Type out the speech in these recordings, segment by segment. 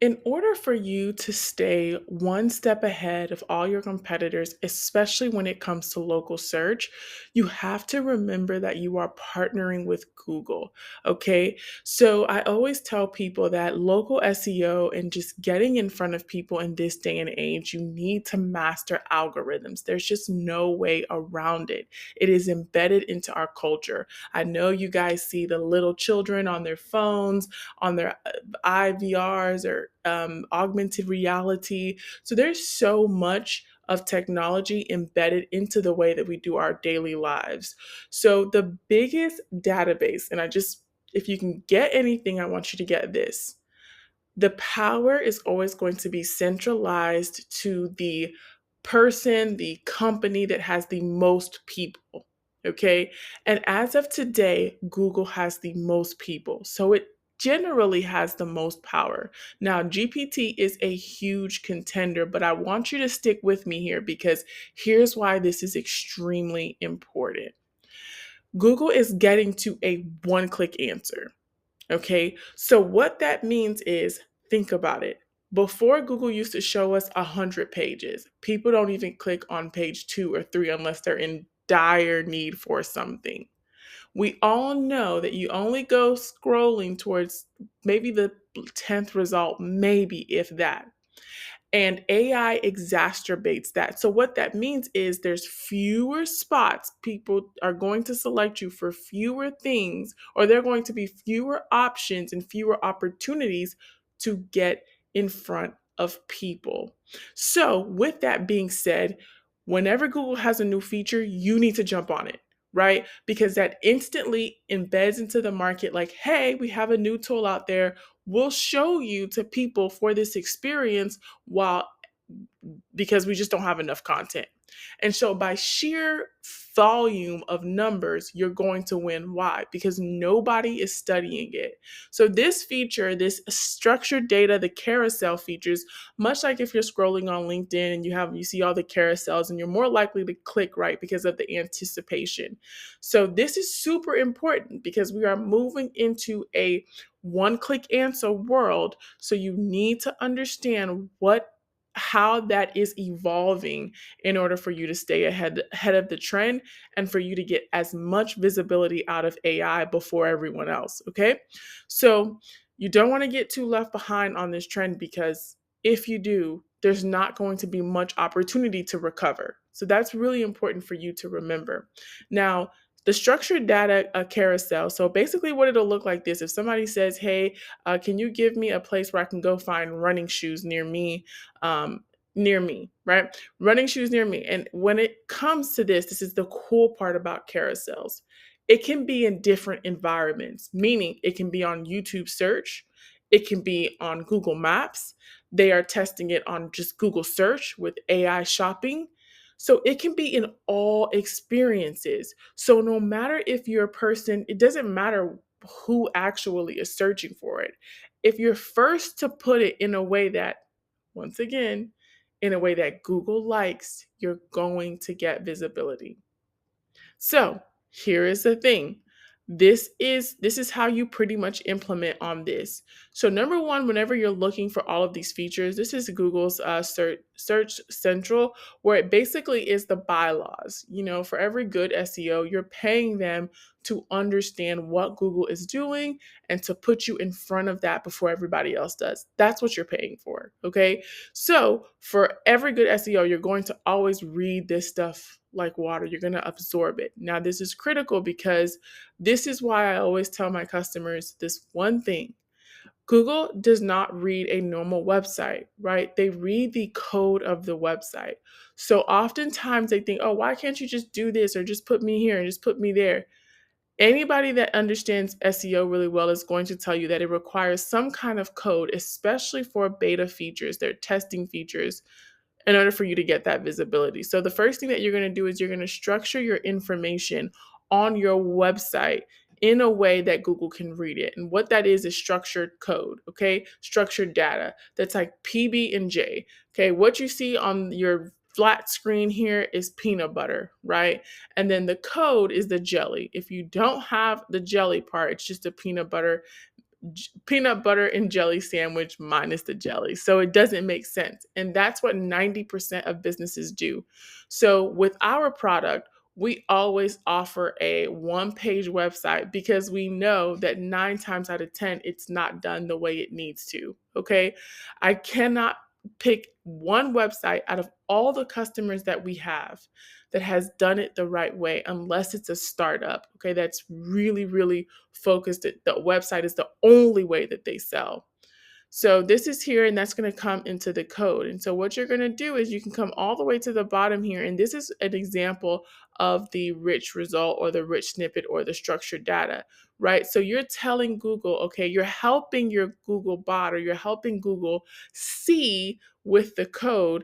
In order for you to stay one step ahead of all your competitors, especially when it comes to local search, you have to remember that you are partnering with Google. Okay. So I always tell people that local SEO and just getting in front of people in this day and age, you need to master algorithms. There's just no way around it. It is embedded into our culture. I know you guys see the little children on their phones, on their IVRs or augmented reality. So there's so much of technology embedded into the way that we do our daily lives. So the biggest database, and if you can get anything, I want you to get this. The power is always going to be centralized to the person, the company that has the most people. Okay. And as of today, Google has the most people. So it generally has the most power. Now, GPT is a huge contender, but I want you to stick with me here because here's why this is extremely important. Google is getting to a one click answer. Okay, so what that means is think about it. Before, Google used to show us 100 pages. People don't even click on page 2 or 3 unless they're in dire need for something. We all know that you only go scrolling towards maybe the 10th result, maybe if that. And AI exacerbates that. So, what that means is there's fewer spots. People are going to select you for fewer things, or there are going to be fewer options and fewer opportunities to get in front of people. So, with that being said, whenever Google has a new feature, you need to jump on it, right? Because that instantly embeds into the market like, hey, we have a new tool out there. We'll show you to people for this experience while because we just don't have enough content. And so by sheer volume of numbers, you're going to win. Why? Because nobody is studying it. So this feature, this structured data, the carousel features, much like if you're scrolling on LinkedIn and you see all the carousels and you're more likely to click right because of the anticipation. So this is super important because we are moving into a one-click answer world. So you need to understand how that is evolving in order for you to stay ahead of the trend and for you to get as much visibility out of AI before everyone else, okay? So you don't want to get too left behind on this trend because if you do, there's not going to be much opportunity to recover. So that's really important for you to remember. Now, the structured data carousel. So basically, what it'll look like this: if somebody says, "Hey, can you give me a place where I can go find running shoes near me?" Um, near me, right? Running shoes near me. And when it comes to this is the cool part about carousels. It can be in different environments, meaning it can be on YouTube search, it can be on Google Maps. They are testing it on just Google search with AI shopping. So it can be in all experiences. So no matter if you're a person, it doesn't matter who actually is searching for it. If you're first to put it in a way that, once again, in a way that Google likes, you're going to get visibility. So here is the thing. This is how you pretty much implement on this. So number one, whenever you're looking for all of these features, this is Google's Search Central, where it basically is the bylaws. For every good SEO, you're paying them to understand what Google is doing and to put you in front of that before everybody else does. That's what you're paying for. Okay. So for every good SEO, you're going to always read this stuff like water. You're going to absorb it. Now, this is critical because this is why I always tell my customers this one thing. Google does not read a normal website, right? They read the code of the website. So oftentimes they think, oh, why can't you just do this or just put me here and just put me there? Anybody that understands SEO really well is going to tell you that it requires some kind of code, especially for beta features, their testing features, in order for you to get that visibility. So the first thing that you're going to do is you're going to structure your information on your website in a way that Google can read it. And what that is structured code, okay? Structured data. That's like PB and J. Okay, what you see on your flat screen here is peanut butter, right? And then the code is the jelly. If you don't have the jelly part, it's just a peanut butter peanut butter and jelly sandwich minus the jelly. So it doesn't make sense. And that's what 90% of businesses do. So with our product, we always offer a one-page website because we know that 9 times out of 10, it's not done the way it needs to. Okay. I cannot pick one website out of all the customers that we have that has done it the right way unless it's a startup. Okay. That's really, really focused. The website is the only way that they sell. So this is here, and that's going to come into the code. And so what you're going to do is you can come all the way to the bottom here. And this is an example of the rich result or the rich snippet or the structured data, right? So you're telling Google, okay, you're helping your Google bot or you're helping Google see with the code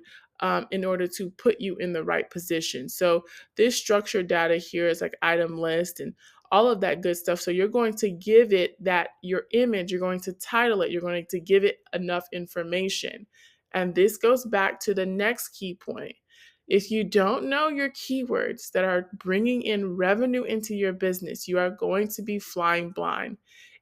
in order to put you in the right position. So this structured data here is like item list and all of that good stuff. So you're going to give it that your image, you're going to title it, you're going to give it enough information. And this goes back to the next key point. If you don't know your keywords that are bringing in revenue into your business, you are going to be flying blind.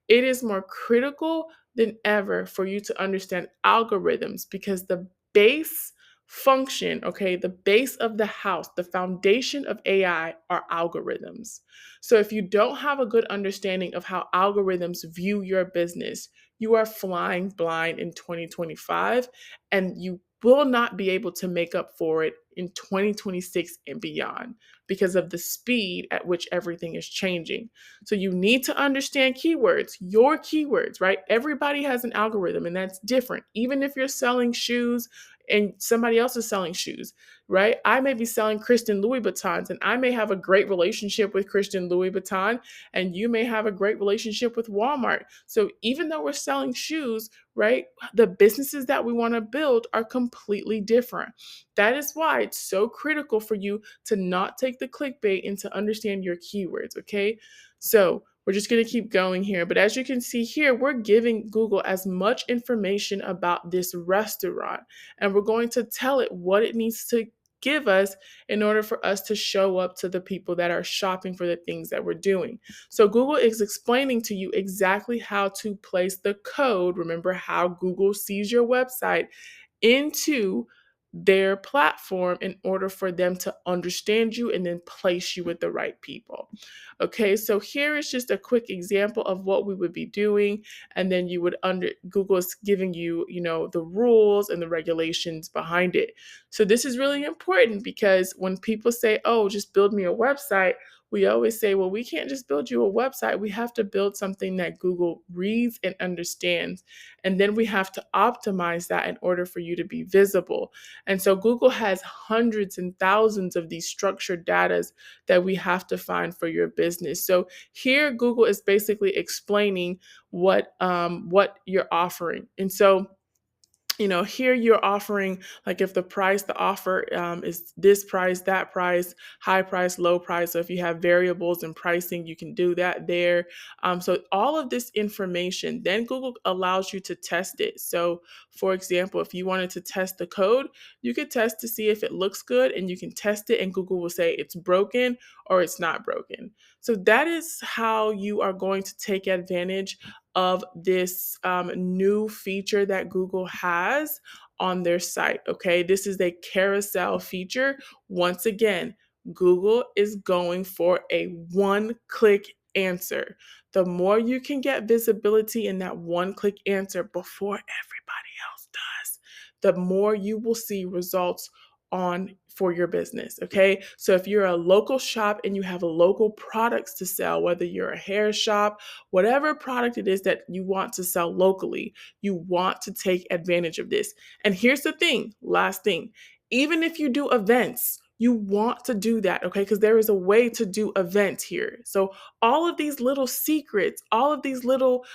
It is more critical than ever for you to understand algorithms because the base function, okay, the base of the house, the foundation of AI are algorithms. So if you don't have a good understanding of how algorithms view your business, you are flying blind in 2025 and you will not be able to make up for it in 2026 and beyond because of the speed at which everything is changing. So you need to understand keywords, your keywords, right? Everybody has an algorithm and that's different. Even if you're selling shoes and somebody else is selling shoes, right? I may be selling Christian Louis Vuittons and I may have a great relationship with Christian Louis Vuitton and you may have a great relationship with Walmart. So even though we're selling shoes, right, the businesses that we want to build are completely different. That is why it's so critical for you to not take the clickbait and to understand your keywords, okay? So we're just going to keep going here. But as you can see here, we're giving Google as much information about this restaurant, and we're going to tell it what it needs to give us in order for us to show up to the people that are shopping for the things that we're doing. So Google is explaining to you exactly how to place the code. Remember how Google sees your website into their platform in order for them to understand you and then place you with the right people. Okay, so here is just a quick example of what we would be doing, and then you would Google is giving you, the rules and the regulations behind it. So this is really important because when people say, "Oh, just build me a website," we always say, well, we can't just build you a website. We have to build something that Google reads and understands. And then we have to optimize that in order for you to be visible. And so Google has hundreds and thousands of these structured data that we have to find for your business. So here, Google is basically explaining what you're offering. And so here you're offering, like if the offer is this price, that price, high price, low price. So if you have variables in pricing, you can do that there. So all of this information, then Google allows you to test it. So for example, if you wanted to test the code, you could test to see if it looks good and you can test it and Google will say it's broken or it's not broken. So that is how you are going to take advantage of this new feature that Google has on their site. Okay, this is a carousel feature. Once again, Google is going for a one-click answer. The more you can get visibility in that one-click answer before everybody else does, the more you will see results on for your business. Okay, so if you're a local shop and you have local products to sell, whether you're a hair shop, whatever product it is that you want to sell locally, you want to take advantage of this. And here's the thing, last thing, even if you do events, you want to do that, okay? Because there is a way to do events here. So all of these little secrets, all of these little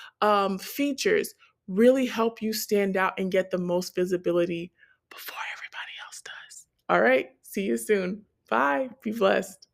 features really help you stand out and get the most visibility before everybody else does. All right, see you soon. Bye. Be blessed.